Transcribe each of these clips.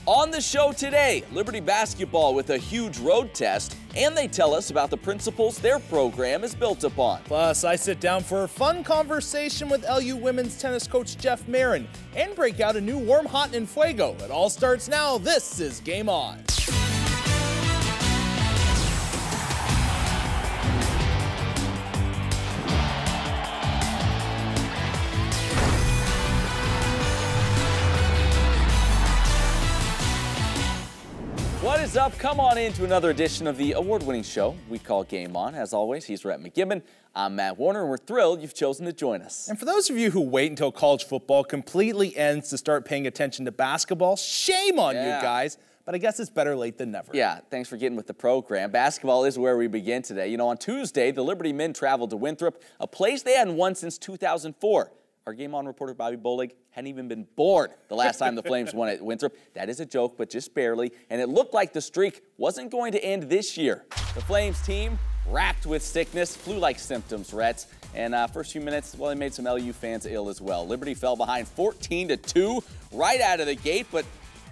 On the show today, Liberty basketball with a huge road test, and they tell us about the principles their program is built upon. Plus, I sit down for a fun conversation with LU women's tennis coach Jeff Marin and break out a new warm, hot, and fuego. It all starts now. This is Game On. What is up? Come on in to another edition of the award-winning show we call Game On. As always, he's Rhett McGibbon. I'm Matt Warner, and we're thrilled you've chosen to join us. And for those of you who wait until college football completely ends to start paying attention to basketball, shame on you guys. But I guess it's better late than never. Yeah, thanks for getting with the program. Basketball is where we begin today. You know, on Tuesday, the Liberty men traveled to Winthrop, a place they hadn't won since 2004. Our Game On reporter, Bobby Bolig, hadn't even been born the last time the Flames won at Winthrop. That is a joke, but just barely. And it looked like the streak wasn't going to end this year. The Flames team, racked with sickness, flu-like symptoms, Reds. And first few minutes, well, they made some LU fans ill as well. Liberty fell behind 14-2 right out of the gate, but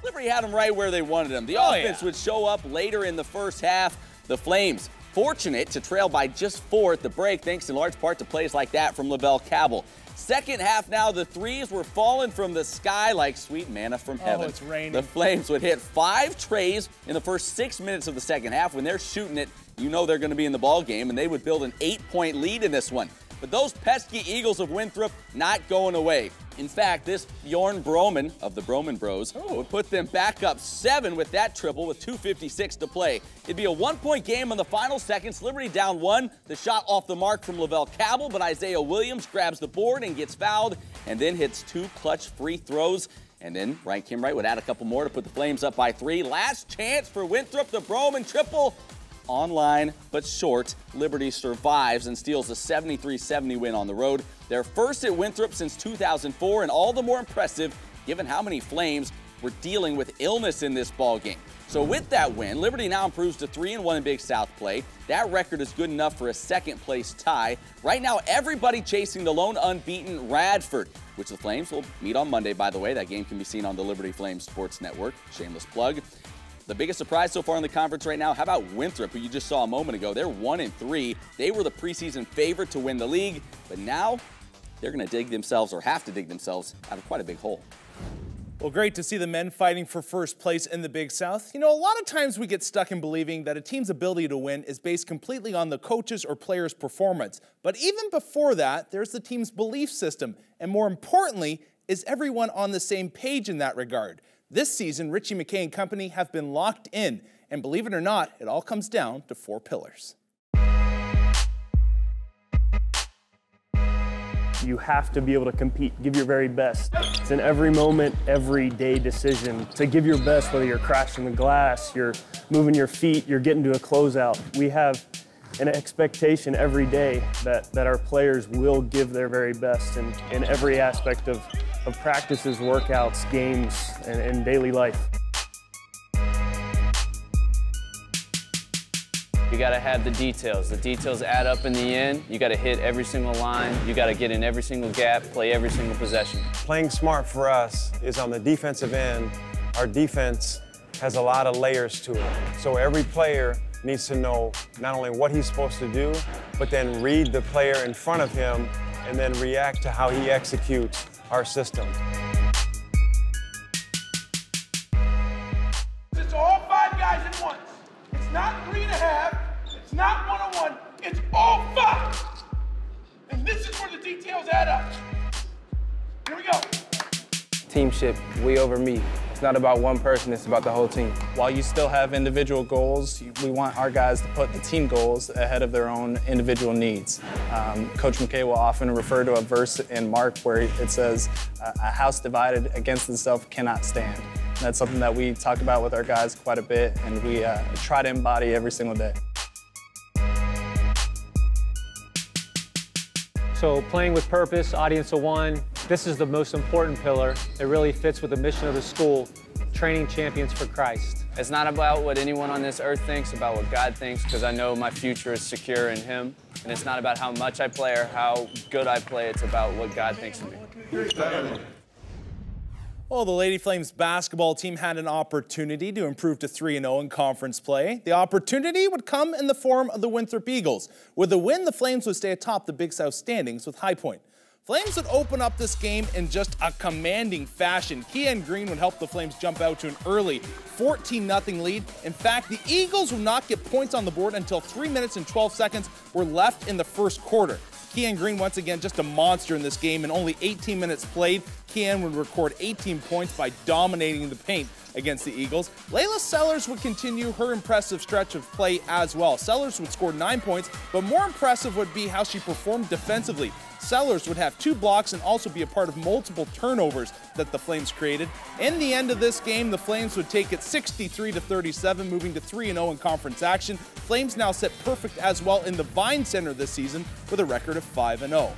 Liberty had them right where they wanted them. The offense would show up later in the first half. The Flames, fortunate to trail by just 4 at the break, thanks in large part to plays like that from Lavelle Cabell. Second half now, the threes were falling from the sky like sweet manna from heaven. Oh, it's raining. The Flames would hit 5 trays in the first 6 minutes of the second half. When they're shooting it, you know they're going to be in the ball game, and they would build an 8-point lead in this one. But those pesky Eagles of Winthrop not going away. In fact, this Bjorn Broman of the Broman Bros would put them back up 7 with that triple with 2:56 to play. It'd be a 1-point game in the final seconds. Liberty down 1. The shot off the mark from Lavelle Cabell, but Isaiah Williams grabs the board and gets fouled and then hits 2 clutch free throws. And then Ryan Kimwright would add a couple more to put the Flames up by 3. Last chance for Winthrop, the Broman triple. Online, but short. Liberty survives and steals a 73-70 win on the road. They're first at Winthrop since 2004, and all the more impressive given how many Flames were dealing with illness in this ball game. So with that win, Liberty now improves to 3-1 in Big South play. That record is good enough for a second-place tie. Right now, everybody chasing the lone unbeaten Radford, which the Flames will meet on Monday, by the way. That game can be seen on the Liberty Flames Sports Network. Shameless plug. The biggest surprise so far in the conference right now, how about Winthrop, who you just saw a moment ago? They're 1-3. They were the preseason favorite to win the league, but now they're going to dig themselves, or have to dig themselves, out of quite a big hole. Well, great to see the men fighting for first place in the Big South. You know, a lot of times we get stuck in believing that a team's ability to win is based completely on the coach's or player's performance. But even before that, there's the team's belief system. And more importantly, is everyone on the same page in that regard? This season, Richie McKay and company have been locked in, and believe it or not, it all comes down to 4 pillars. You have to be able to compete, give your very best. It's an every moment, every day decision to give your best, whether you're crashing the glass, you're moving your feet, you're getting to a closeout. We have an expectation every day that our players will give their very best in every aspect of practices, workouts, games, and daily life. You gotta have the details. The details add up in the end. You gotta hit every single line. You gotta get in every single gap, play every single possession. Playing smart for us is on the defensive end. Our defense has a lot of layers to it. So every player needs to know not only what he's supposed to do, but then read the player in front of him and then react to how he executes our system. It's all 5 guys at once. It's not 3.5. It's not 1-on-1. It's all 5. And this is where the details add up. Here we go. Teamship, we over me. It's not about one person, it's about the whole team. While you still have individual goals, we want our guys to put the team goals ahead of their own individual needs. Coach McKay will often refer to a verse in Mark where it says, a house divided against itself cannot stand. And that's something that we talk about with our guys quite a bit, and we try to embody every single day. So playing with purpose, audience of one, this is the most important pillar. It really fits with the mission of the school, training champions for Christ. It's not about what anyone on this earth thinks, about what God thinks, because I know my future is secure in Him. And it's not about how much I play or how good I play, it's about what God thinks of me. Well, the Lady Flames basketball team had an opportunity to improve to 3-0 in conference play. The opportunity would come in the form of the Winthrop Eagles. With a win, the Flames would stay atop the Big South standings with High Point. Flames would open up this game in just a commanding fashion. Kean Green would help the Flames jump out to an early 14-0 lead. In fact, the Eagles would not get points on the board until 3 minutes and 12 seconds were left in the first quarter. Kean Green, once again, just a monster in this game. In only 18 minutes played, Kean would record 18 points by dominating the paint against the Eagles. Layla Sellers would continue her impressive stretch of play as well. Sellers would score 9 points, but more impressive would be how she performed defensively. Sellers would have 2 blocks and also be a part of multiple turnovers that the Flames created. In the end of this game, the Flames would take it 63-37, moving to 3-0 in conference action. Flames now set perfect as well in the Vine Center this season with a record of 5-0.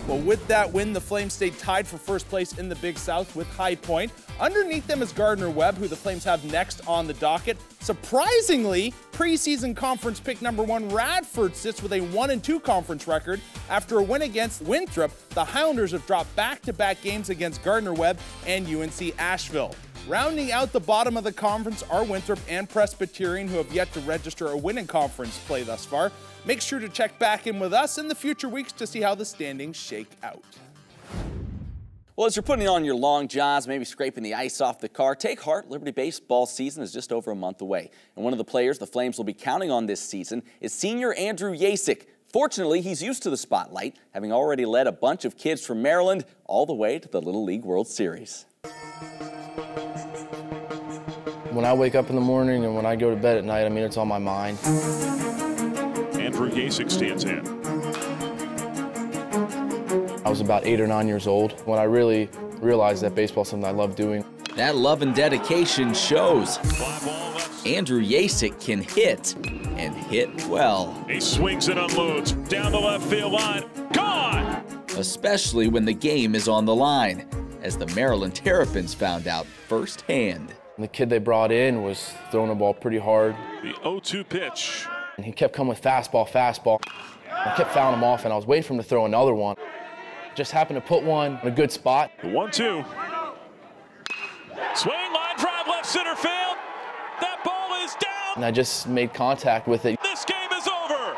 Well, with that win, the Flames stayed tied for first place in the Big South with High Point. Underneath them is Gardner Webb, who the Flames have next on the docket. Surprisingly, preseason conference pick number 1 Radford sits with a 1-2 conference record. After a win against Winthrop, the Highlanders have dropped back-to-back games against Gardner Webb and UNC Asheville. Rounding out the bottom of the conference are Winthrop and Presbyterian, who have yet to register a win in conference play thus far. Make sure to check back in with us in the future weeks to see how the standings shake out. Well, as you're putting on your long johns, maybe scraping the ice off the car, take heart. Liberty baseball season is just over a month away. And one of the players the Flames will be counting on this season is senior Andrew Yasik. Fortunately, he's used to the spotlight, having already led a bunch of kids from Maryland all the way to the Little League World Series. When I wake up in the morning and when I go to bed at night, I mean, it's on my mind. Andrew Yasik stands in. I was about 8 or 9 years old when I really realized that baseball is something I love doing. That love and dedication shows. Andrew Yasik can hit, and hit well. He swings and unloads down the left field line. Gone! Especially when the game is on the line, as the Maryland Terrapins found out firsthand. The kid they brought in was throwing the ball pretty hard. The 0-2 pitch. And he kept coming with fastball, fastball. I kept fouling him off, and I was waiting for him to throw another one. Just happened to put one in a good spot. The 1-2. Swing, line drive, left center field. That ball is down. And I just made contact with it. This game is over.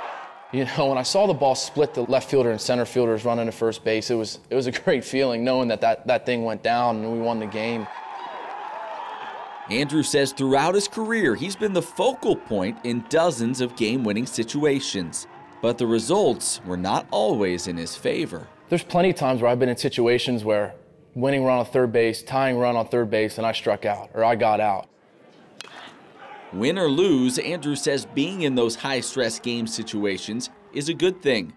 You know, when I saw the ball split the left fielder and center fielders running to first base, it was a great feeling knowing that thing went down and we won the game. Andrew says throughout his career, he's been the focal point in dozens of game-winning situations. But the results were not always in his favor. There's plenty of times where I've been in situations where winning run on third base, tying run on third base, and I struck out, or I got out. Win or lose, Andrew says being in those high-stress game situations is a good thing.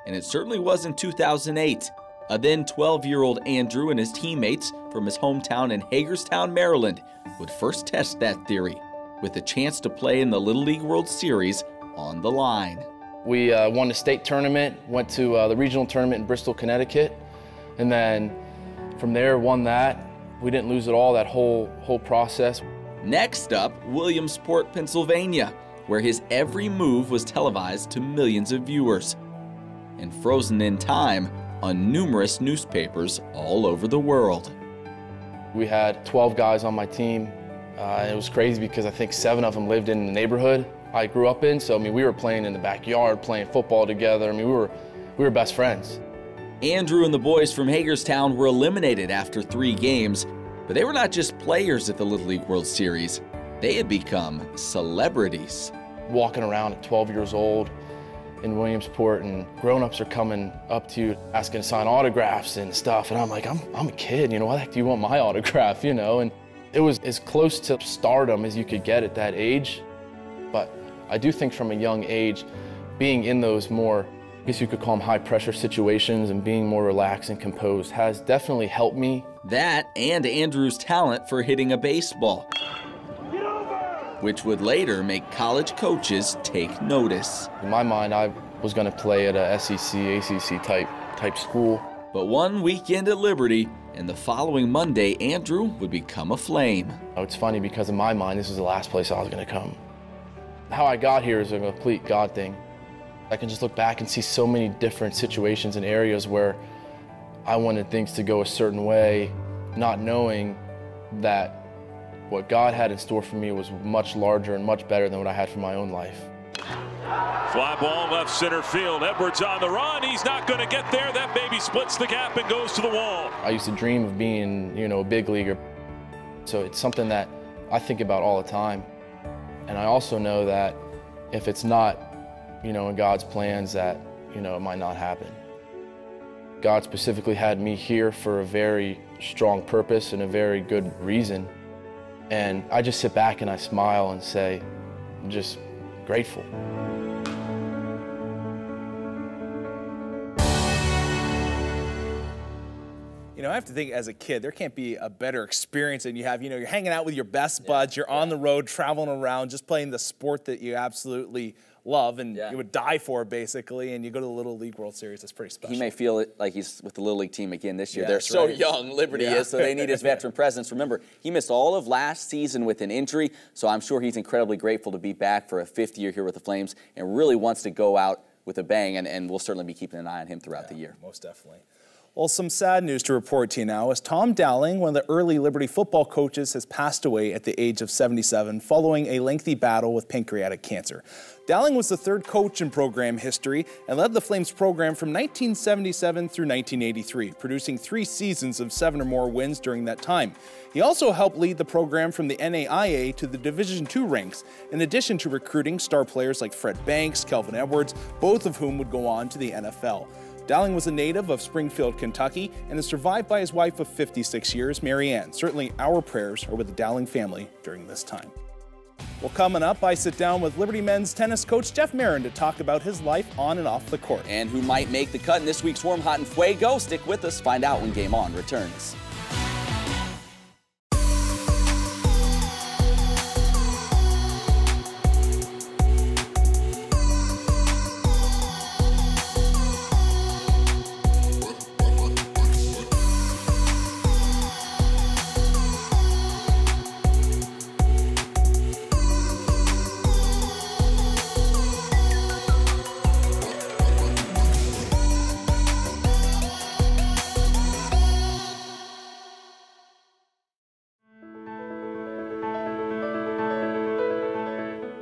And it certainly was in 2008. A then 12-year-old Andrew and his teammates from his hometown in Hagerstown, Maryland, would first test that theory with a chance to play in the Little League World Series on the line. We won the state tournament, went to the regional tournament in Bristol, Connecticut, and then from there won that. We didn't lose at all that whole process. Next up, Williamsport, Pennsylvania, where his every move was televised to millions of viewers and frozen in time on numerous newspapers all over the world. We had 12 guys on my team. It was crazy because I think 7 of them lived in the neighborhood I grew up in. So I mean, we were playing in the backyard, playing football together. I mean, we were best friends. Andrew and the boys from Hagerstown were eliminated after 3 games, but they were not just players at the Little League World Series. They had become celebrities. Walking around at 12 years old in Williamsport, and grown-ups are coming up to you asking to sign autographs and stuff, and I'm like, I'm a kid, you know, why the heck do you want my autograph, you know? And it was as close to stardom as you could get at that age. But I do think from a young age, being in those more, I guess you could call them high-pressure situations, and being more relaxed and composed has definitely helped me. That and Andrew's talent for hitting a baseball, which would later make college coaches take notice. In my mind, I was going to play at a SEC, ACC type school. But one weekend at Liberty, and the following Monday, Andrew would become a Flame. Oh, it's funny because in my mind, this is the last place I was going to come. How I got here is a complete God thing. I can just look back and see so many different situations and areas where I wanted things to go a certain way, not knowing that what God had in store for me was much larger and much better than what I had for my own life. Fly ball left center field. Edwards on the run. He's not going to get there. That baby splits the gap and goes to the wall. I used to dream of being, a big leaguer. So it's something that I think about all the time. And I also know that if it's not, in God's plans, that, it might not happen. God specifically had me here for a very strong purpose and a very good reason. And I just sit back and I smile and say, I'm just grateful. I have to think as a kid, there can't be a better experience than you have. You're hanging out with your best buds, you're on the road, traveling around, just playing the sport that you absolutely love and you would die for, basically, and you go to the Little League World Series. That's pretty special. He may feel it like he's with the Little League team again this year. Yeah, They're so right. young, Liberty is, so they need his veteran presence. Remember, he missed all of last season with an injury, so I'm sure he's incredibly grateful to be back for a 5th year here with the Flames and really wants to go out with a bang, and we'll certainly be keeping an eye on him throughout the year. Most definitely. Well, some sad news to report to you now as Tom Dowling, one of the early Liberty football coaches, has passed away at the age of 77 following a lengthy battle with pancreatic cancer. Dowling was the 3rd coach in program history and led the Flames program from 1977 through 1983, producing 3 seasons of 7 or more wins during that time. He also helped lead the program from the NAIA to the Division II ranks, in addition to recruiting star players like Fred Banks, Kelvin Edwards, both of whom would go on to the NFL. Dowling was a native of Springfield, Kentucky, and is survived by his wife of 56 years, Mary Ann. Certainly our prayers are with the Dowling family during this time. Well, coming up, I sit down with Liberty men's tennis coach Jeff Marin to talk about his life on and off the court. And who might make the cut in this week's Warm, Hot, and Fuego. Stick with us. Find out when Game On returns.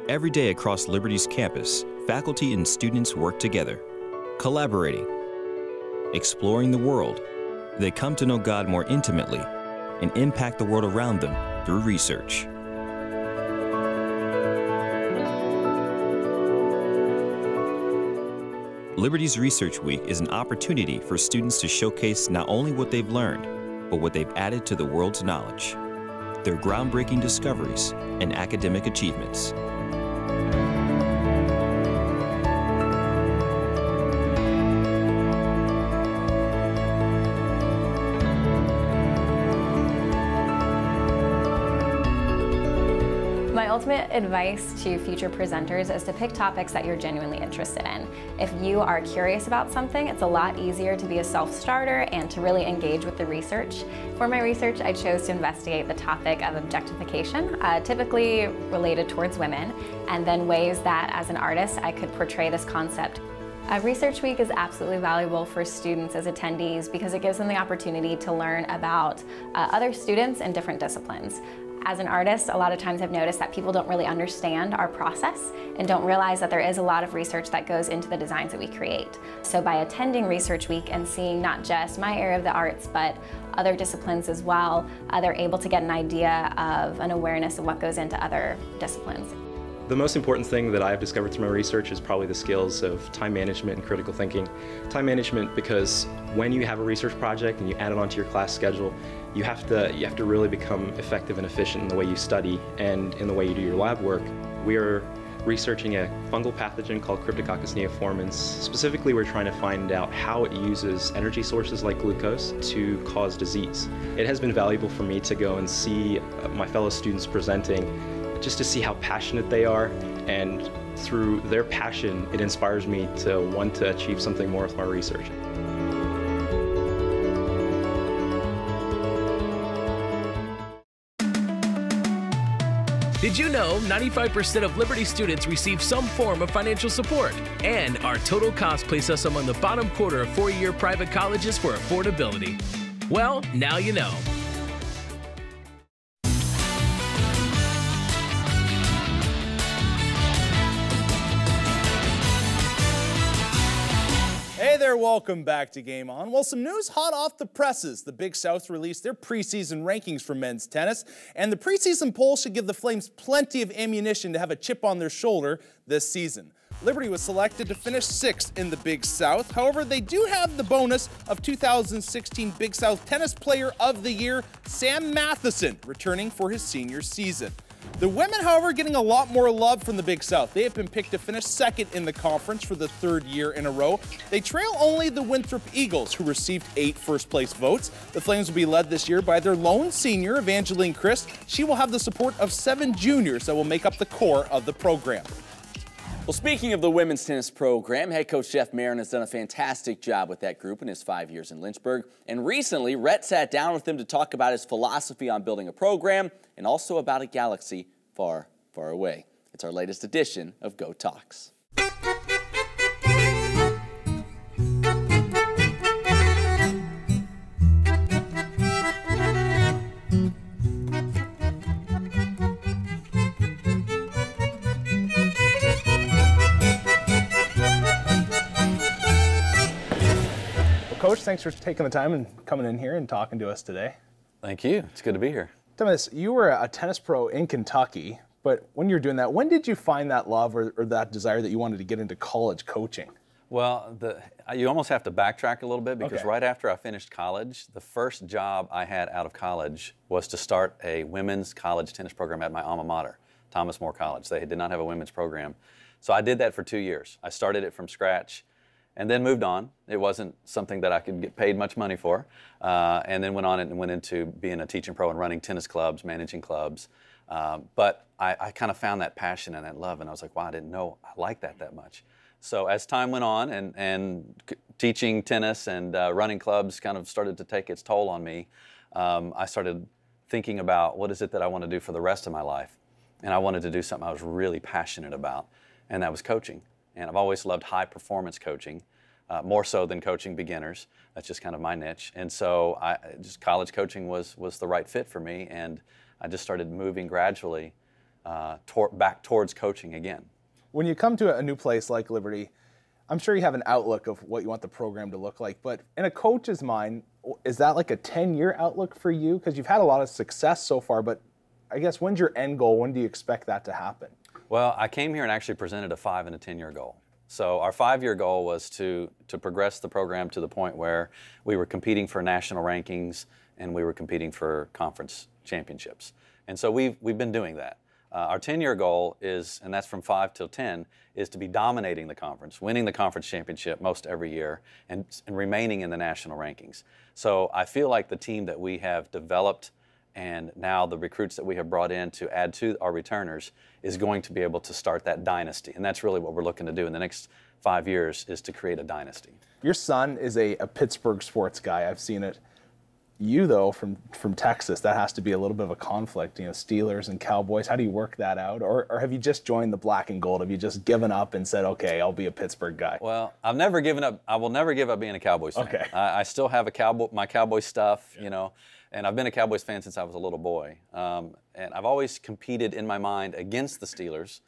Every day across Liberty's campus, faculty and students work together, collaborating, exploring the world. They come to know God more intimately and impact the world around them through research. Liberty's Research Week is an opportunity for students to showcase not only what they've learned, but what they've added to the world's knowledge, their groundbreaking discoveries and academic achievements. My ultimate advice to future presenters is to pick topics that you're genuinely interested in. If you are curious about something, it's a lot easier to be a self-starter and to really engage with the research. For my research, I chose to investigate the topic of objectification, typically related towards women, and then ways that as an artist I could portray this concept. Research Week is absolutely valuable for students as attendees because it gives them the opportunity to learn about other students in different disciplines. As an artist, a lot of times I've noticed that people don't really understand our process and don't realize that there is a lot of research that goes into the designs that we create. So by attending Research Week and seeing not just my area of the arts, but other disciplines as well, they're able to get an idea of an awareness of what goes into other disciplines. The most important thing that I've discovered through my research is probably the skills of time management and critical thinking. Time management because when you have a research project and you add it onto your class schedule, you have to really become effective and efficient in the way you study and in the way you do your lab work. We are researching a fungal pathogen called Cryptococcus neoformans. Specifically, we're trying to find out how it uses energy sources like glucose to cause disease. It has been valuable for me to go and see my fellow students presenting just to see how passionate they are, and through their passion, it inspires me to want to achieve something more with my research. Did you know 95% of Liberty students receive some form of financial support? And our total costs place us among the bottom quarter of four-year private colleges for affordability. Well, now you know. welcome back to Game On. Well, some news hot off the presses. The Big South released their preseason rankings for men's tennis, and the preseason poll should give the Flames plenty of ammunition to have a chip on their shoulder this season. Liberty was selected to finish 6th in the Big South. However, they do have the bonus of 2016 Big South Tennis Player of the Year, Sam Matheson, returning for his senior season. The women, however, getting a lot more love from the Big South. They have been picked to finish 2nd in the conference for the 3rd year in a row. They trail only the Winthrop Eagles, who received 8 first-place votes. The Flames will be led this year by their lone senior, Evangeline Christ. She will have the support of 7 juniors that will make up the core of the program. Well, speaking of the women's tennis program, head coach Jeff Marin has done a fantastic job with that group in his 5 years in Lynchburg. And recently, Rhett sat down with him to talk about his philosophy on building a program and also about a galaxy far, far away. It's our latest edition of Go Talks. Coach, thanks for taking the time and coming in here and talking to us today. Thank you. It's good to be here. Tell me this, you were a tennis pro in Kentucky, but when you were doing that, when did you find that love or that desire that you wanted to get into college coaching? Well, you almost have to backtrack a little bit because right after I finished college, the first job I had out of college was to start a women's college tennis program at my alma mater, Thomas More College. They did not have a women's program. So I did that for 2 years. I started it from scratch and then moved on. It wasn't something that I could get paid much money for. And then went on and went into being a teaching pro and running tennis clubs, managing clubs. But I kind of found that passion and that love, and I was like, wow, I didn't know I liked that much. So as time went on and teaching tennis and running clubs kind of started to take its toll on me, I started thinking about what is it that I want to do for the rest of my life. And I wanted to do something I was really passionate about, and that was coaching. And I've always loved high performance coaching, more so than coaching beginners. That's just kind of my niche. And so just college coaching was the right fit for me, and I just started moving gradually back towards coaching again. When you come to a new place like Liberty, I'm sure you have an outlook of what you want the program to look like, but in a coach's mind, is that like a 10-year outlook for you? Because you've had a lot of success so far, but I guess when's your end goal? When do you expect that to happen? Well, I came here and actually presented a 5- and a 10-year goal. So our 5-year goal was to progress the program to the point where we were competing for national rankings and we were competing for conference championships. And so we've been doing that. Our 10-year goal is, and that's from 5 till 10, is to be dominating the conference, winning the conference championship most every year, and remaining in the national rankings. So I feel like the team that we have developed and now the recruits that we have brought in to add to our returners is going to be able to start that dynasty. And that's really what we're looking to do in the next 5 years, is to create a dynasty. Your son is a Pittsburgh sports guy. I've seen it. You, though, from Texas, that has to be a little bit of a conflict, you know, Steelers and Cowboys. How do you work that out? Or have you just joined the black and gold? Have you just given up and said, okay, I'll be a Pittsburgh guy? Well, I've never given up. I will never give up being a Cowboys fan. Okay. I still have my Cowboy stuff, you know, and I've been a Cowboys fan since I was a little boy. And I've always competed in my mind against the Steelers.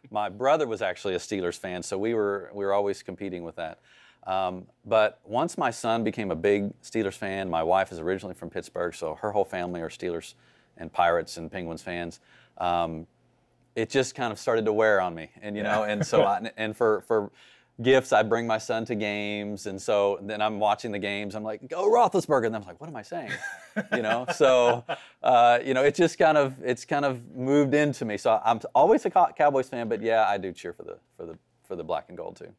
My brother was actually a Steelers fan, so we were always competing with that. But once my son became a big Steelers fan, my wife is originally from Pittsburgh, so her whole family are Steelers and Pirates and Penguins fans. It just kind of started to wear on me, and you know, and so for gifts, I bring my son to games, and so then I'm watching the games. I'm like, go Roethlisberger, and I'm like, what am I saying? You know, so you know, it's kind of moved into me. So I'm always a Cowboys fan, but yeah, I do cheer for the black and gold too.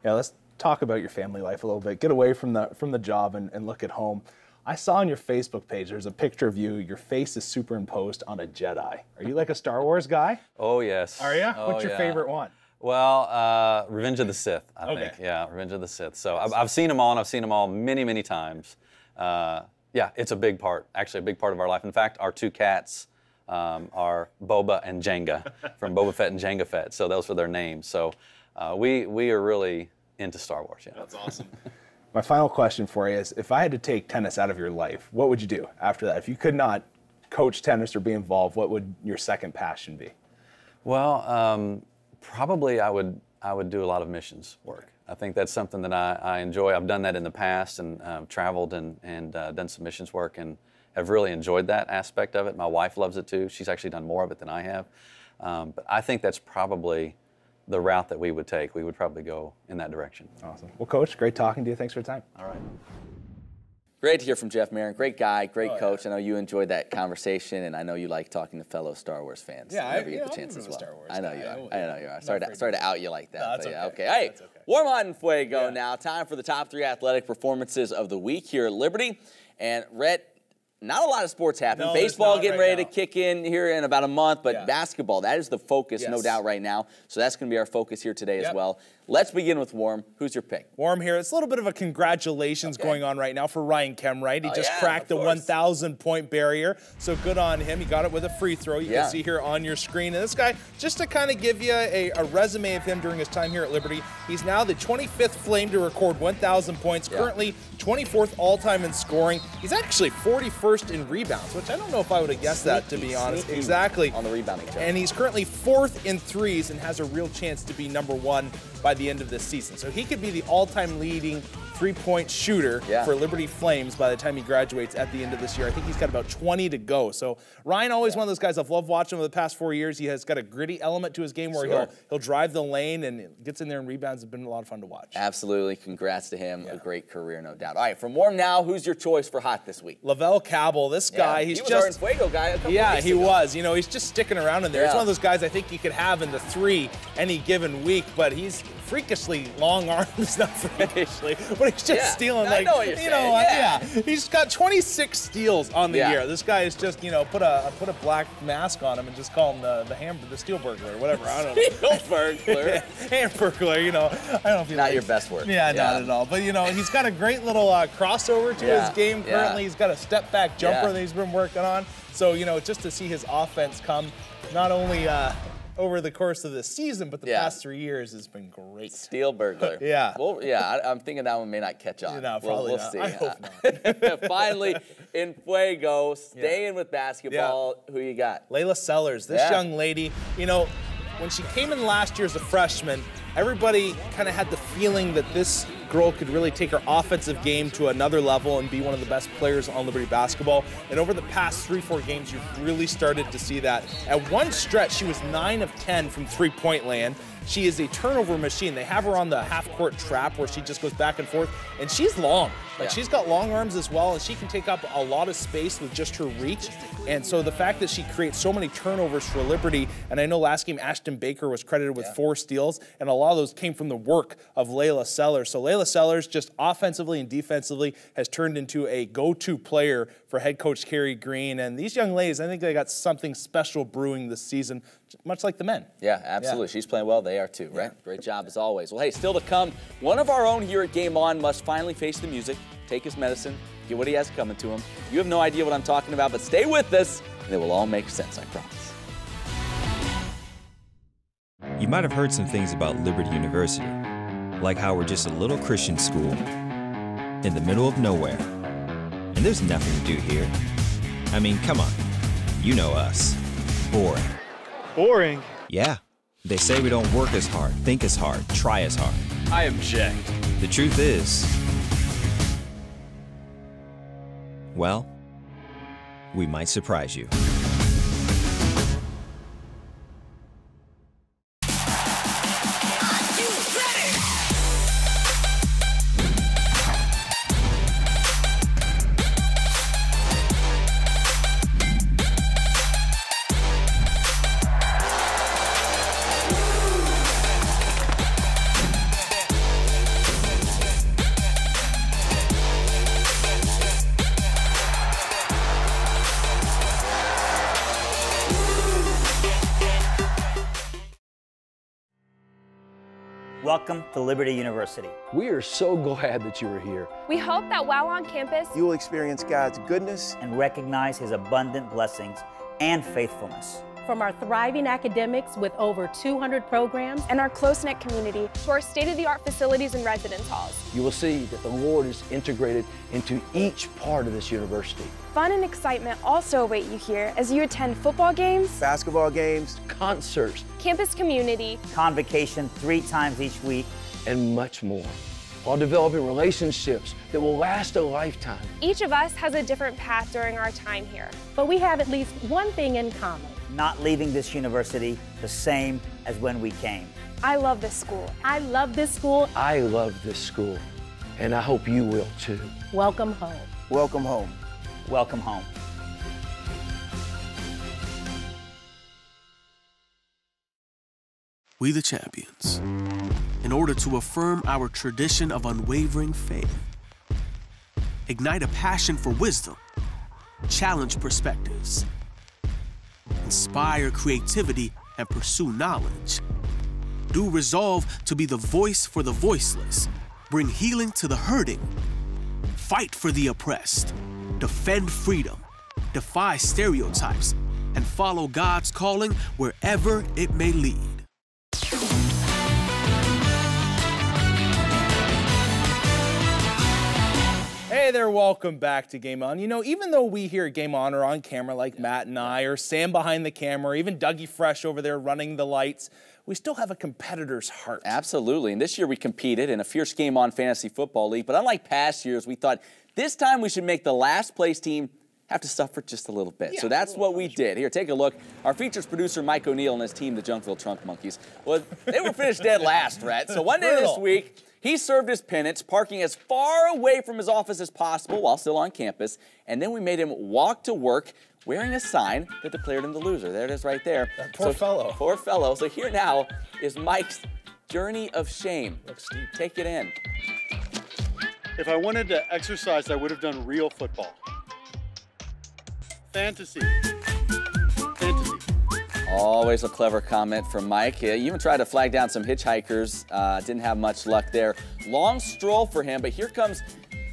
Yeah, let's talk about your family life a little bit. Get away from the job and look at home. I saw on your Facebook page, there's a picture of you. Your face is superimposed on a Jedi. Are you like a Star Wars guy? Oh, yes. Are you? Oh, What's your favorite one? Well, Revenge of the Sith, I think. Yeah, Revenge of the Sith. So I've seen them all, and I've seen them all many, many times. Yeah, it's a big part, actually a big part of our life. In fact, our 2 cats are Boba and Jango, from Boba Fett and Jango Fett. So those are their names. So we are really into Star Wars. Yeah. That's awesome. My final question for you is, if I had to take tennis out of your life, what would you do after that? If you could not coach tennis or be involved, what would your second passion be? Well, probably I would do a lot of missions work. I think that's something that I enjoy. I've done that in the past and traveled and done submissions work and have really enjoyed that aspect of it. My wife loves it too. She's actually done more of it than I have. But I think that's probably the route that we would take. We would probably go in that direction. Awesome. Well, Coach, great talking to you. Thanks for your time. All right. Great to hear from Jeff Marin. Great guy, great coach. I know you enjoyed that conversation, and I know you like talking to fellow Star Wars fans. Yeah, whenever you get the chance as well. Star Wars I know guy. you are. I know you are. Sorry to out you like that. No, that's but yeah, okay. Hey, That's okay. warm on fuego now. Time for the top 3 athletic performances of the week here at Liberty. And Rhett, not a lot of sports happening. No, Baseball getting ready now. to kick in here in about a month, but basketball, that is the focus, no Yes. doubt, right now. So that's going to be our focus here today as Yep. well. Let's begin with Warm. Who's your pick? Warm here. It's a little bit of a congratulations going on right now for Ryan Kemwright. He just cracked the 1,000-point barrier, so good on him. He got it with a free throw. You can see here on your screen. And this guy, just to kind of give you a resume of him during his time here at Liberty, he's now the 25th Flame to record 1,000 points, currently 24th all-time in scoring. He's actually 41st in rebounds, which I don't know if I would have guessed that, to be honest. Exactly. On the rebounding chart. And he's currently 4th in threes and has a real chance to be #1 by the end of this season. So he could be the all-time leading three-point shooter for Liberty Flames by the time he graduates at the end of this year. I think he's got about 20 to go. So Ryan, always one of those guys I've loved watching over the past 4 years. He has got a gritty element to his game where he'll drive the lane and gets in there and rebounds. It's been a lot of fun to watch. Absolutely. Congrats to him. A great career, no doubt. All right, from Warm now, who's your choice for Hot this week? Lavelle Cabell, this guy, he was our Fuego guy a couple weeks he ago. was. You know, he's just sticking around in there. He's one of those guys I think you could have in the 3 any given week, but he's freakishly long arms, not freakishly, but he's just stealing I know what you're saying. He's got 26 steals on the Yeah. year. This guy is just, you know, put a black mask on him and just call him the steel burglar or whatever. I don't know. Steel burglar. Hamburglar, you know. I don't know if you Not your best work. Yeah, not at all. But you know, he's got a great little crossover to his game currently. He's got a step back jumper that he's been working on. So, you know, just to see his offense come not only over the course of the season, but the past 3 years has been great. Steel burglar. Well, I'm thinking that one may not catch on. No, probably we'll not. see. I hope not. Finally, in Fuego, staying with basketball, who you got? Layla Sellers, this young lady, you know, when she came in last year as a freshman, everybody kind of had the feeling that this girl could really take her offensive game to another level and be one of the best players on Liberty basketball. And over the past 3-4 games, you've really started to see that. At one stretch, she was 9 of 10 from three-point land. She is a turnover machine. They have her on the half-court trap where she just goes back and forth, and she's long. Like, she's got long arms as well, and she can take up a lot of space with just her reach. And so the fact that she creates so many turnovers for Liberty, and I know last game Ashton Baker was credited with 4 steals, and a lot of those came from the work of Layla Sellers. So Layla Sellers, just offensively and defensively, has turned into a go-to player for head coach Kerry Green. And these young ladies, I think they got something special brewing this season, much like the men. Yeah, absolutely. She's playing well. They are too, right? Great job as always. Well, hey, still to come, one of our own here at Game On must finally face the music, take his medicine, get what he has coming to him. You have no idea what I'm talking about, but stay with us, and it will all make sense, I promise. You might have heard some things about Liberty University, like how we're just a little Christian school in the middle of nowhere. And there's nothing to do here. I mean, come on. You know us. Boring. Boring? Yeah. They say we don't work as hard, think as hard, try as hard. I object. The truth is, well, we might surprise you. Welcome to Liberty University. We are so glad that you are here. We hope that while on campus, you will experience God's goodness and recognize His abundant blessings and faithfulness. From our thriving academics with over 200 programs and our close-knit community to our state-of-the-art facilities and residence halls. You will see that the Lord is integrated into each part of this university. Fun and excitement also await you here as you attend football games, basketball games, concerts, campus community, convocation 3 times each week, and much more, while developing relationships that will last a lifetime. Each of us has a different path during our time here. But we have at least one thing in common. Not leaving this university the same as when we came. I love this school. I love this school. I love this school, and I hope you will too. Welcome home. Welcome home. Welcome home. We the champions, in order to affirm our tradition of unwavering faith, ignite a passion for wisdom, challenge perspectives, inspire creativity and pursue knowledge, do resolve to be the voice for the voiceless, bring healing to the hurting, fight for the oppressed, defend freedom, defy stereotypes, and follow God's calling wherever it may lead. Hey there, welcome back to Game On. You know, even though we here at Game On are on camera like Matt and I, or Sam behind the camera, or even Dougie Fresh over there running the lights, we still have a competitor's heart. Absolutely, and this year we competed in a fierce Game On Fantasy Football League, but unlike past years, we thought this time we should make the last place team have to suffer just a little bit. So that's what we did. Here, take a look. Our features producer, Mike O'Neill, and his team, the Junkville Trunk Monkeys, well, they were finished dead last, Rhett. So one day this week, he served his penance, parking as far away from his office as possible while still on campus, and then we made him walk to work wearing a sign that declared him the loser. There it is right there. That poor fellow. Poor fellow. So here now is Mike's journey of shame. Take it in. If I wanted to exercise, I would have done real football. Fantasy. Fantasy. Always a clever comment from Mike. He even tried to flag down some hitchhikers. Didn't have much luck there. Long stroll for him, but here comes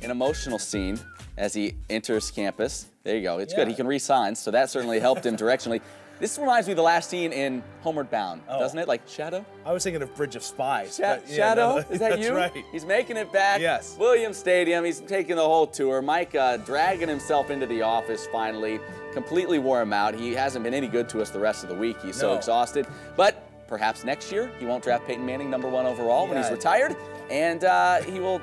an emotional scene as he enters campus. There you go. It's good. He can read signs, so that certainly helped him directionally. This reminds me of the last scene in Homeward Bound, doesn't it? Like Shadow? I was thinking of Bridge of Spies. Shadow? Is that you? That's right. He's making it back. Yes. Williams Stadium. He's taking the whole tour. Mike dragging himself into the office finally. Completely wore him out. He hasn't been any good to us the rest of the week. He's so exhausted. But perhaps next year he won't draft Peyton Manning #1 overall when he's retired. And he will,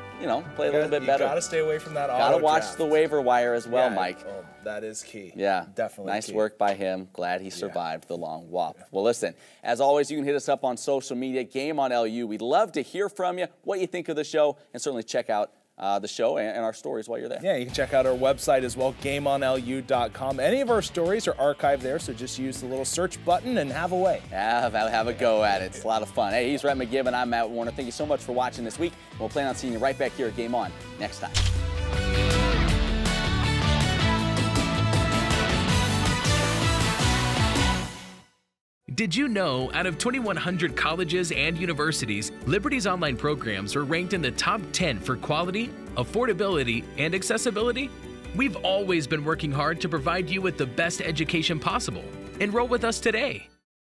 play a little bit better. You gotta stay away from that auto Gotta watch draft. the waiver wire as well, Mike. Oh, that is key. Yeah. Definitely Nice key. work by him. Glad he survived the long walk. Well, listen, as always, you can hit us up on social media, Game on LU. We'd love to hear from you, what you think of the show, and certainly check out the show and our stories while you're there. Yeah, you can check out our website as well, GameOnLU.com. Any of our stories are archived there, so just use the little search button and have a way. Have a go at it. It's a lot of fun. Hey, he's Rhett McGibbon. I'm Matt Warner. Thank you so much for watching this week. We'll plan on seeing you right back here at Game On next time. Did you know out of 2,100 colleges and universities, Liberty's online programs are ranked in the top 10 for quality, affordability, and accessibility? We've always been working hard to provide you with the best education possible. Enroll with us today.